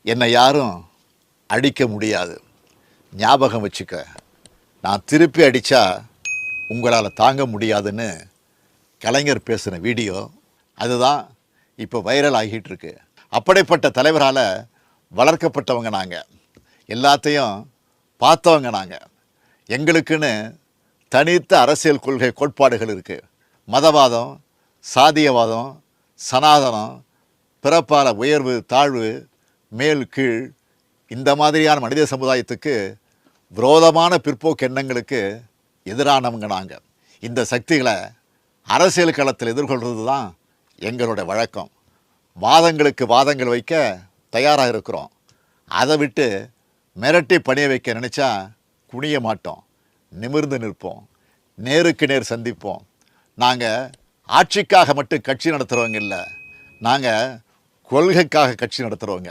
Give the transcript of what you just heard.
என்னை யாரும் அடிக்க முடியாது. ஞாபகம் வச்சுக்க. நான் திருப்பி அடித்தா உங்களால் தாங்க முடியாதுன்னு கலைஞர் பேசின வீடியோ அதுதான் இப்போ வைரல் ஆகிட்டு இருக்கு. அப்படிப்பட்ட தலைவரால் வளர்க்கப்பட்டவங்க நாங்கள், எல்லாத்தையும் பார்த்தவங்க நாங்கள். எங்களுக்குன்னு தனித்த அரசியல் கொள்கை கோட்பாடுகள் இருக்குது. மதவாதம், சாதியவாதம், சனாதனம், பிறப்பால உயர்வு தாழ்வு, மேல் கீழ், இந்த மாதிரியான மனித சமுதாயத்துக்கு விரோதமான பிற்போக்கு எண்ணங்களுக்கு எதிரானவங்க நாங்கள். இந்த சக்திகளை அரசியல் களத்தில் எதிர்கொள்கிறது தான் எங்களோட வழக்கம். வாதங்களுக்கு வாதங்கள் வைக்க தயாராக இருக்கிறோம். அதை விட்டு மிரட்டி பணிய வைக்க நினச்சா குனிய மாட்டோம், நிமிர்ந்து நிற்போம், நேருக்கு நேர் சந்திப்போம். நாங்கள் ஆட்சிக்காக மட்டும் கட்சி நடத்துகிறவங்க இல்லை, நாங்கள் கொள்கைக்காக கட்சி நடத்துகிறவங்க.